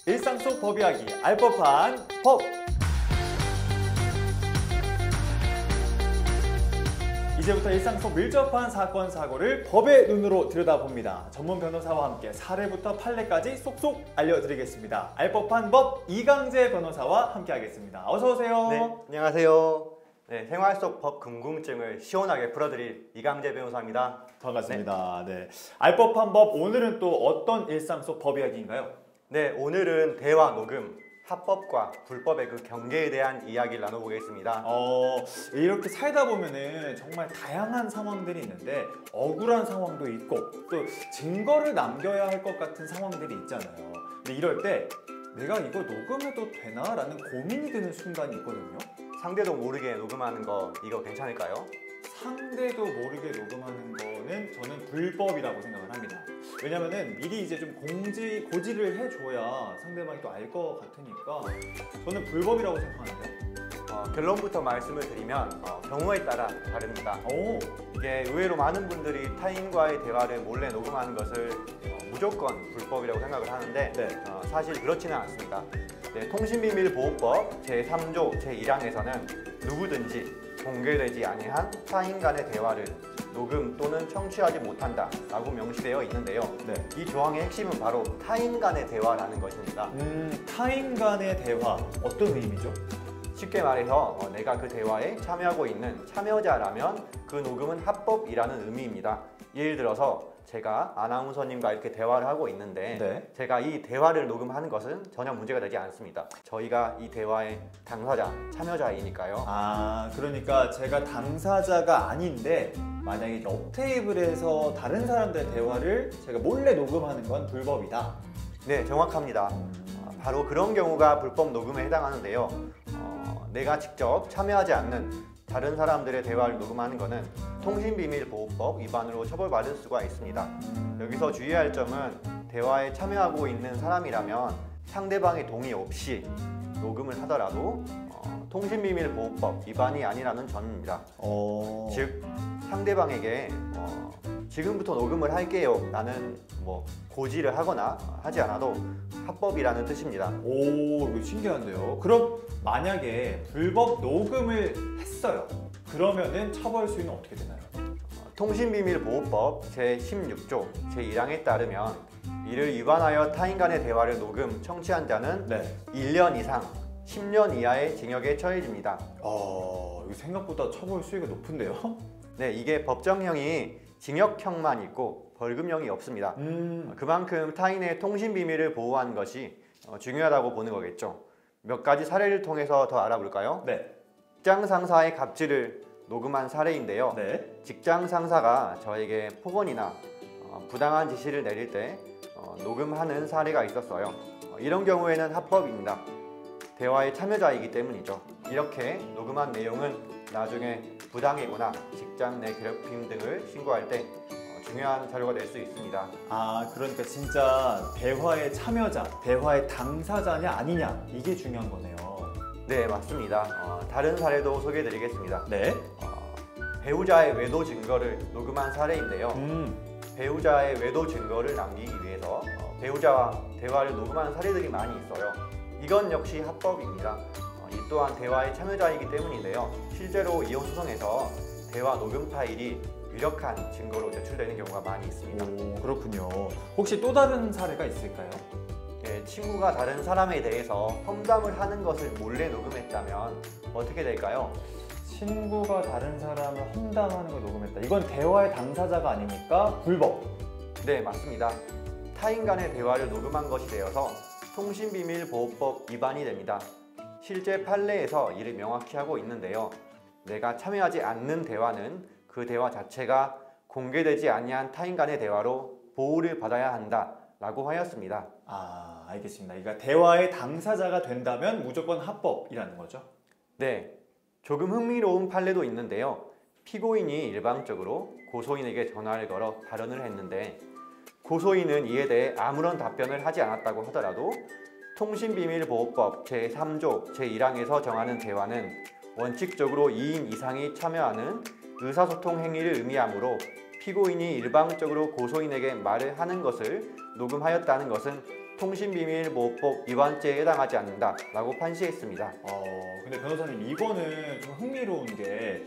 일상 속 법 이야기 알 법한 법. 이제부터 일상 속 밀접한 사건 사고를 법의 눈으로 들여다봅니다. 전문 변호사와 함께 사례부터 판례까지 쏙쏙 알려드리겠습니다. 알 법한 법 이강재 변호사와 함께하겠습니다. 어서 오세요. 네, 안녕하세요. 네, 생활 속 법 궁금증을 시원하게 풀어드릴 이강재 변호사입니다. 반갑습니다. 네. 알 법한 법, 오늘은 또 어떤 일상 속 법 이야기인가요? 네, 오늘은 대화 녹음, 합법과 불법의 그 경계에 대한 이야기를 나눠보겠습니다. 이렇게 살다 보면은 정말 다양한 상황들이 있는데 억울한 상황도 있고 또 증거를 남겨야 할 것 같은 상황들이 있잖아요. 근데 이럴 때 내가 이거 녹음해도 되나? 라는 고민이 드는 순간이 있거든요. 상대도 모르게 녹음하는 거 이거 괜찮을까요? 상대도 모르게 녹음하는 거는 저는 불법이라고 생각을 합니다. 왜냐면은 미리 이제 좀 고지를 해줘야 상대방이 또 알 것 같으니까 저는 불법이라고 생각하는데요. 결론부터 말씀을 드리면 경우에 따라 다릅니다. 이게 의외로 많은 분들이 타인과의 대화를 몰래 녹음하는 것을 무조건 불법이라고 생각을 하는데 네. 사실 그렇지는 않습니다. 네, 통신비밀보호법 제3조 제1항에서는 누구든지 공개되지 아니한 타인 간의 대화를 녹음 또는 청취하지 못한다 라고 명시되어 있는데요. 네. 이 조항의 핵심은 바로 타인 간의 대화라는 것입니다. 타인 간의 대화, 어떤 의미죠? 쉽게 말해서 내가 그 대화에 참여하고 있는 참여자라면 그 녹음은 합법이라는 의미입니다. 예를 들어서 제가 아나운서님과 이렇게 대화를 하고 있는데 네. 제가 이 대화를 녹음하는 것은 전혀 문제가 되지 않습니다. 저희가 이 대화의 당사자, 참여자이니까요. 그러니까 제가 당사자가 아닌데 만약에 옆 테이블에서 다른 사람들의 대화를 제가 몰래 녹음하는 건 불법이다. 네, 정확합니다. 바로 그런 경우가 불법 녹음에 해당하는데요. 내가 직접 참여하지 않는 다른 사람들의 대화를 녹음하는 것은 통신비밀보호법 위반으로 처벌받을 수가 있습니다. 여기서 주의할 점은 대화에 참여하고 있는 사람이라면 상대방의 동의 없이 녹음을 하더라도 통신비밀보호법 위반이 아니라는 점입니다. 즉 상대방에게 지금부터 녹음을 할게요 라는 고지를 하거나 하지 않아도 합법이라는 뜻입니다. 이거 신기한데요. 그럼 만약에 불법 녹음을 했어요. 그러면은 처벌 수위는 어떻게 되나요? 통신비밀보호법 제16조 제1항에 따르면 이를 위반하여 타인 간의 대화를 녹음, 청취한 자는 1년 이상 10년 이하의 징역에 처해집니다. 이거 생각보다 처벌 수위가 높은데요? 네, 이게 법정형이 징역형만 있고 벌금형이 없습니다. 그만큼 타인의 통신비밀을 보호하는 것이 중요하다고 보는 거겠죠. 몇 가지 사례를 통해서 더 알아볼까요? 네. 직장 상사의 갑질을 녹음한 사례인데요. 네. 직장 상사가 저에게 폭언이나 부당한 지시를 내릴 때 녹음하는 사례가 있었어요. 이런 경우에는 합법입니다. 대화의 참여자이기 때문이죠. 이렇게 녹음한 내용은 나중에 부당이거나 직장 내 괴롭힘 등을 신고할 때 중요한 자료가 될 수 있습니다. 그러니까 진짜 대화의 참여자, 대화의 당사자냐 아니냐 이게 중요한 거네요. 네, 맞습니다. 다른 사례도 소개해드리겠습니다. 네. 배우자의 외도 증거를 녹음한 사례인데요. 배우자의 외도 증거를 남기기 위해서 배우자와 대화를 녹음한 사례들이 많이 있어요. 이건 역시 합법입니다. 이 또한 대화의 참여자이기 때문인데요. 실제로 이혼 소송에서 대화 녹음 파일이 유력한 증거로 제출되는 경우가 많이 있습니다. 그렇군요. 혹시 또 다른 사례가 있을까요? 네, 친구가 다른 사람에 대해서 험담을 하는 것을 몰래 녹음했다면 어떻게 될까요? 친구가 다른 사람을 험담하는 걸 녹음했다. 이건 대화의 당사자가 아니니까 불법. 네, 맞습니다. 타인 간의 대화를 녹음한 것이 되어서 통신비밀보호법 위반이 됩니다. 실제 판례에서 이를 명확히 하고 있는데요. 내가 참여하지 않는 대화는 그 대화 자체가 공개되지 아니한 타인 간의 대화로 보호를 받아야 한다 라고 하였습니다. 알겠습니다. 그러니까 대화의 당사자가 된다면 무조건 합법이라는 거죠? 네, 조금 흥미로운 판례도 있는데요. 피고인이 일방적으로 고소인에게 전화를 걸어 발언을 했는데 고소인은 이에 대해 아무런 답변을 하지 않았다고 하더라도 통신비밀보호법 제3조 제1항에서 정하는 대화는 원칙적으로 2인 이상이 참여하는 의사소통 행위를 의미하므로 피고인이 일방적으로 고소인에게 말을 하는 것을 녹음하였다는 것은 통신비밀보호법 위반죄에 해당하지 않는다라고 판시했습니다. 근데 변호사님 이거는 좀 흥미로운 게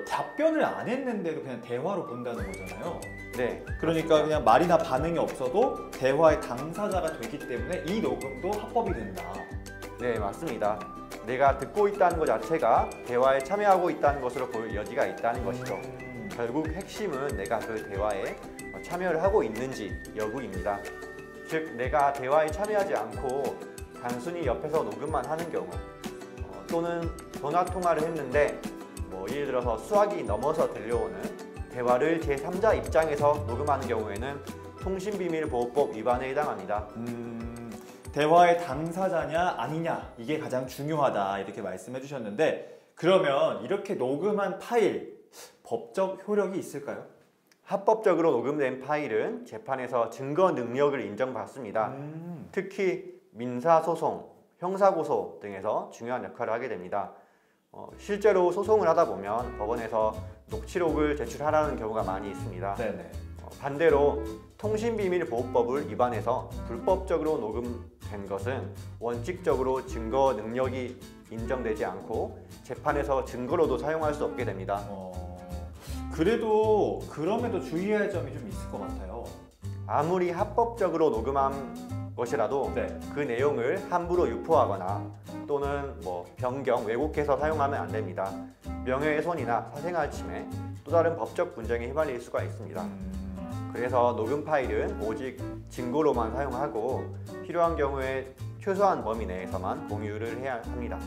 답변을 안 했는데도 그냥 대화로 본다는 거잖아요. 네, 그러니까 그냥 말이나 반응이 없어도 대화의 당사자가 되기 때문에 이 녹음도 합법이 된다. 네, 맞습니다. 내가 듣고 있다는 것 자체가 대화에 참여하고 있다는 것으로 볼 여지가 있다는 것이죠. 결국 핵심은 내가 그 대화에 참여를 하고 있는지 여부입니다. 즉, 내가 대화에 참여하지 않고 단순히 옆에서 녹음만 하는 경우, 또는 전화 통화를 했는데 예를 들어서 수화기 넘어서 들려오는 대화를 제3자 입장에서 녹음하는 경우에는 통신비밀보호법 위반에 해당합니다. 대화의 당사자냐 아니냐 이게 가장 중요하다 이렇게 말씀해 주셨는데, 그러면 이렇게 녹음한 파일 법적 효력이 있을까요? 합법적으로 녹음된 파일은 재판에서 증거 능력을 인정받습니다. 특히 민사소송, 형사고소 등에서 중요한 역할을 하게 됩니다. 실제로 소송을 하다 보면 법원에서 녹취록을 제출하라는 경우가 많이 있습니다. 네네. 반대로 통신비밀보호법을 위반해서 불법적으로 녹음된 것은 원칙적으로 증거 능력이 인정되지 않고 재판에서 증거로도 사용할 수 없게 됩니다. 그래도 그럼에도 주의해야 할 점이 좀 있을 것 같아요. 아무리 합법적으로 녹음한 것이라도 네. 그 내용을 함부로 유포하거나 또는 변경, 왜곡해서 사용하면 안 됩니다. 명예훼손이나 사생활 침해, 또 다른 법적 분쟁에 휘말릴 수가 있습니다. 그래서 녹음 파일은 오직 증거로만 사용하고 필요한 경우에 최소한 범위 내에서만 공유를 해야 합니다.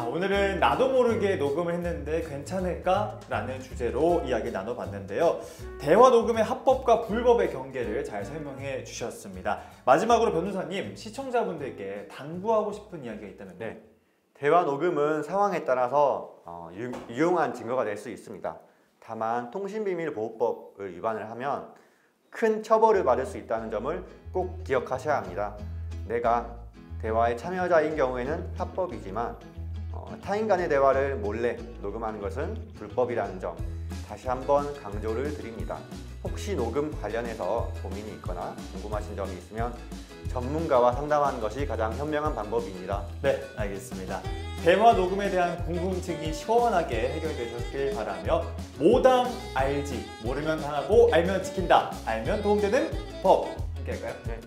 오늘은 나도 모르게 녹음을 했는데 괜찮을까? 라는 주제로 이야기 나눠봤는데요. 대화 녹음의 합법과 불법의 경계를 잘 설명해 주셨습니다. 마지막으로 변호사님, 시청자분들께 당부하고 싶은 이야기가 있다면요? 네, 대화 녹음은 상황에 따라서 유용한 증거가 될 수 있습니다. 다만 통신비밀보호법을 위반을 하면 큰 처벌을 받을 수 있다는 점을 꼭 기억하셔야 합니다. 내가 대화의 참여자인 경우에는 합법이지만 타인 간의 대화를 몰래 녹음하는 것은 불법이라는 점 다시 한번 강조를 드립니다. 혹시 녹음 관련해서 고민이 있거나 궁금하신 점이 있으면 전문가와 상담하는 것이 가장 현명한 방법입니다. 네, 알겠습니다. 대화 녹음에 대한 궁금증이 시원하게 해결되셨길 바라며, 모담 알지, 모르면 당하고 알면 지킨다, 알면 도움되는 법 함께 할까요? 네.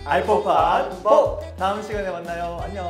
알법한 법! 다음 시간에 만나요. 안녕.